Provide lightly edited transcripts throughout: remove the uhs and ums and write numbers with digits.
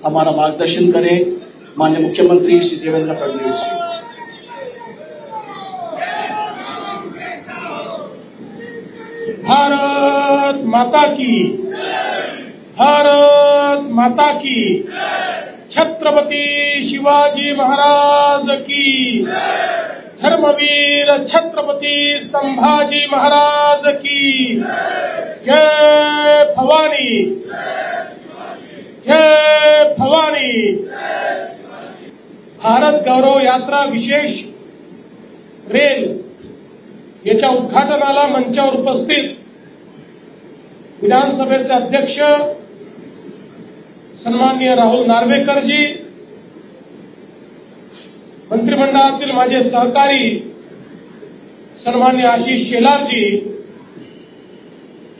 हमारा मार्गदर्शन करें, माननीय मुख्यमंत्री श्री देवेंद्र फडणवीस जी। भारत माता की, भारत माता की, छत्रपती शिवाजी महाराज की, धर्मवीर छत्रपती संभाजी महाराज की जय भवानी, जय भवानी। भारत गौरव यात्रा विशेष रेल याच्या उद्घाटनाला मंचावर उपस्थित विधानसभेचे अध्यक्ष सन्माननीय राहुल नार्वेकर जी, मंत्रिमंडळातील माझे सहकारी सन्माननीय आशिष शेलार जी,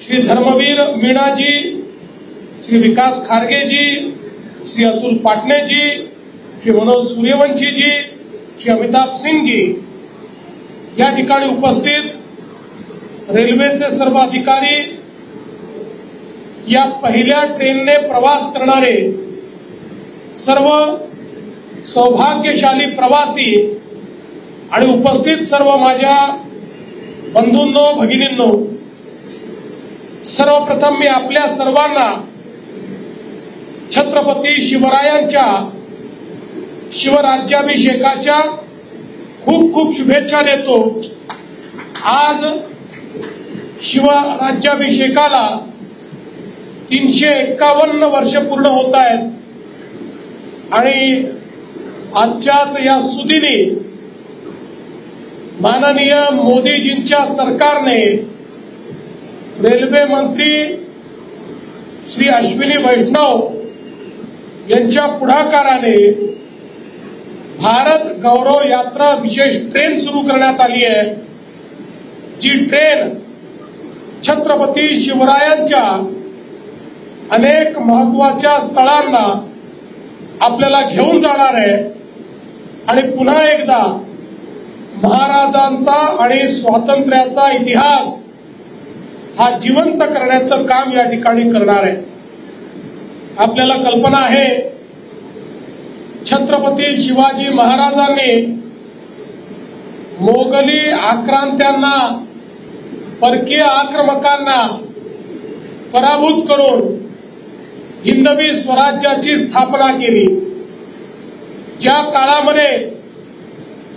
श्री धर्मवीर मीणा जी, श्री विकास खारगे जी, श्री अतुल पाटणे जी, श्री मनोज सूर्यवंशी जी, श्री अमिताभ सिंह जी, या ठिकाणी उपस्थित रेल्वेचे सर्व अधिकारी, या पहिल्या ट्रेनने प्रवास करणारे सर्व सौभाग्यशाली प्रवासी आणि उपस्थित सर्व माझ्या बंधूंनो, भगिनींनो, सर्वप्रथम मी आपल्या सर्वांना छत्रपती शिवरायांच्या शिवराज्याभिषेकाच्या खूप खूप शुभेच्छा देतो। आज शिवराज्याभिषेकाला 351 वर्ष पूर्ण होत आहेत आणि आजच्याच या सुदिनी माननीय मोदीजींच्या सरकारने रेल्वे मंत्री श्री अश्विनी वैष्णव यांच्या पुढाकाराने भारत गौरव यात्रा विशेष ट्रेन सुरू करण्यात आली आहे। जी ट्रेन छत्रपती शिवरायांच्या अनेक महत्वाच्या स्थळांना आपल्याला घेऊन जाणार आहे आणि पुन्हा एकदा महाराजांचा आणि स्वातंत्र्याचा इतिहास हा जिवंत करण्याचं काम या ठिकाणी करणार आहे। आपल्याला कल्पना आहे, छत्रपती शिवाजी महाराजांनी मोगली आक्रांत्यांना, परकीय आक्रमकांना पराभूत करून हिंदवी स्वराज्याची स्थापना केली। ज्या काळामध्ये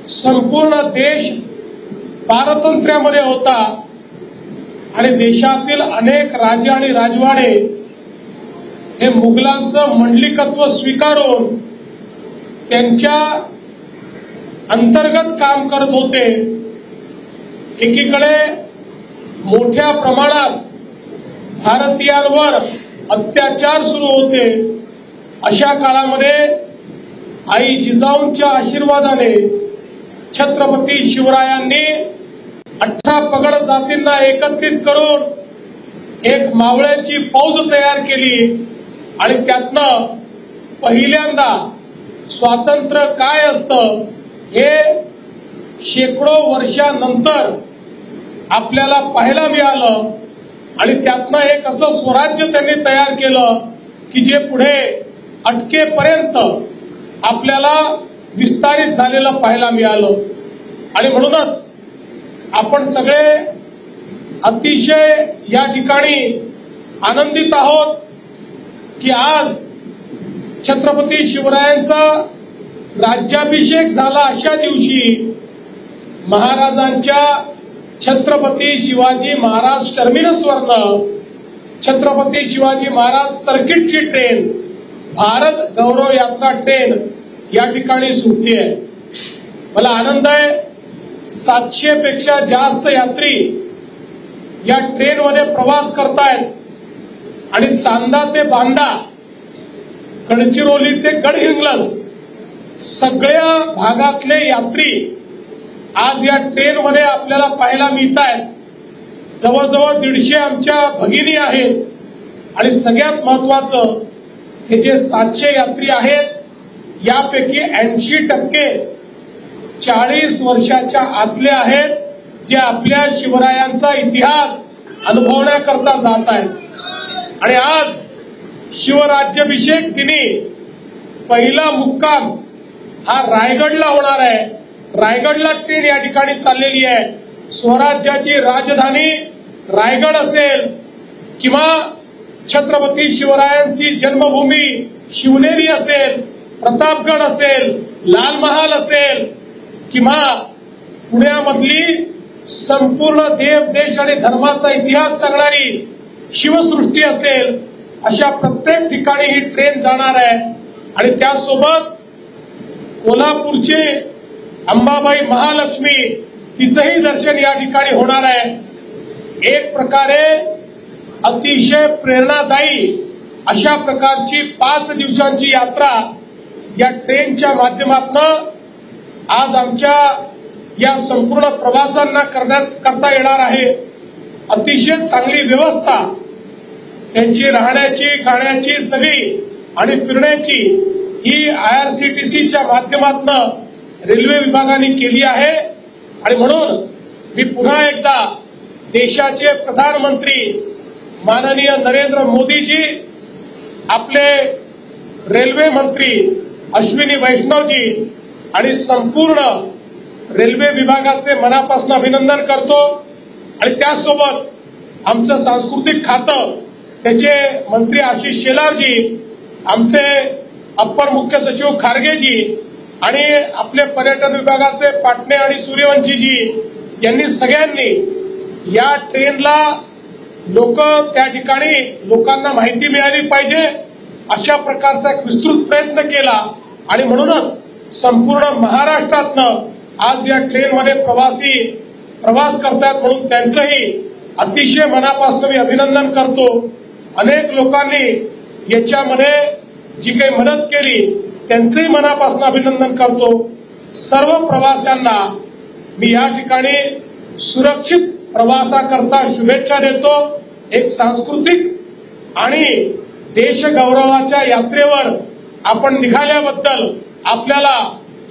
संपूर्ण देश पारतंत्र्यामध्ये होता आणि देशातील अनेक राजे आणि राजवाडे हे मुघलांचं मंडलिकत्व स्वीकारून त्यांच्या अंतर्गत काम करत होते। एकीकडे मोठ्या प्रमाणात भारतीयांवर अत्याचार सुरू होते। अशा काळामध्ये आई जिजाऊंच्या आशीर्वादाने छत्रपती शिवरायांनी 18 पगड जातींना एकत्रित करून एक मावळ्यांची फौज तयार केली आणि त्यातनं पहिल्यांदा स्वातंत्र्य काय असतं हे शेकडो वर्षानंतर आपल्याला पाहायला मिळालं आणि त्यातनं एक असं स्वराज्य त्यांनी तयार केलं की जे पुढे अटकेपर्यंत आपल्याला विस्तारित झालेलं पाहायला मिळालं। आणि म्हणूनच आपण सगळे अतिशय या ठिकाणी आनंदित आहोत की आज छत्रपती शिवरायांचा राज्याभिषेक झाला अशा दिवशी महाराजांच्या छत्रपती शिवाजी महाराज टर्मिनसवरनं छत्रपती शिवाजी महाराज सर्किटची ट्रेन भारत गौरव यात्रा ट्रेन या ठिकाणी सुटली आहे। मला आनंद आहे, 700 पेक्षा जास्त यात्री या ट्रेनमध्ये प्रवास करतायत आणि चांदा ते बांदा, गडचिरोली ते गडहिंग्लज सगळ्या भागातले यात्री आज या ट्रेनमध्ये आपल्याला पाहायला मिळत आहेत। जवळजवळ 150 आमच्या भगिनी आहेत आणि सगळ्यात महत्वाचं हे जे 700 यात्री आहेत यापैकी 80% 40 वर्षाच्या आतले आहेत, जे आपल्या शिवरायांचा इतिहास अनुभवण्याकरता जात आहेत। आणि आज शिवराज्याभिषेक दिनी पहिला मुक्काम हा रायगडला होणार आहे. रायगडला ट्रेन या ठिकाणी चाललेली आहे. स्वराज्याची राजधानी रायगड असेल किंवा छत्रपती शिवरायांची जन्मभूमी शिवनेरी असेल, प्रतापगड असेल, लाल महाल असेल किंवा पुण्यामधली संपूर्ण देव देश आणि धर्माचा इतिहास सांगणारी शिवसृष्टी असेल, अशा प्रत्येक ठिकाणी ही ट्रेन जाणार आहे. आणि त्यासोबत कोल्हापूरची अंबाबाई महालक्ष्मी तिचंही दर्शन या ठिकाणी होणार आहे. एक प्रकारे अतिशय प्रेरणादायी अशा प्रकारची 5 दिवसांची यात्रा या ट्रेनच्या माध्यमातून आज आमच्या या संपूर्ण प्रवासांना करता येणार आहे. अतिशय चांगली व्यवस्था त्यांची राहण्याची, खाण्याची सगळी आणि फिरण्याची ही IRCTCच्या माध्यमातून रेल्वे विभागाने केली आहे. आणि म्हणून मी पुन्हा एकदा देशाचे प्रधानमंत्री माननीय नरेंद्र मोदीजी, आपले रेल्वे मंत्री अश्विनी वैष्णवजी आणि संपूर्ण रेल्वे विभागाचे मनापासून अभिनंदन करतो. आणि त्यासोबत आमचं सांस्कृतिक खातं, त्याचे मंत्री आशिष शेलारजी, आमचे अप्पर मुख्य सचिव खारगेजी आणि आपले पर्यटन विभागाचे पाटणे आणि सूर्यवंशीजी यांनी सगळ्यांनी या ट्रेनला त्या ठिकाणी लोकांना माहिती मिळाली पाहिजे अशा प्रकारचा एक विस्तृत प्रयत्न केला. आणि म्हणूनच संपूर्ण महाराष्ट्रातनं आज या ट्रेनमध्ये प्रवासी प्रवास करतात, म्हणून त्यांचंही अतिशय मनापासून मी अभिनंदन करतो. अनेक लोकांनी याच्यामध्ये जी काही मदत केली त्यांचंही मनापासून अभिनंदन करतो. सर्व प्रवाशांना मी या ठिकाणी सुरक्षित प्रवासाकरता शुभेच्छा देतो. एक सांस्कृतिक आणि देशगौरवाच्या यात्रेवर आपण निघाल्याबद्दल आपल्याला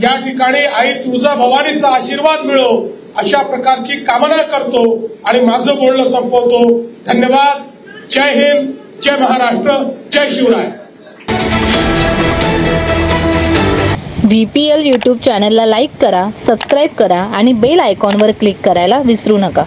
या ठिकाणी आई तुळजाभवानीचा आशीर्वाद मिळो अशा प्रकारची कामना करतो आणि माझं बोलणं संपवतो. धन्यवाद. जय हिंद, जय महाराष्ट्र, जय शिवराय. VPL YouTube चॅनलला लाईक करा, सबस्क्राईब करा आणि बेल आयकॉनवर क्लिक करायला विसरू नका.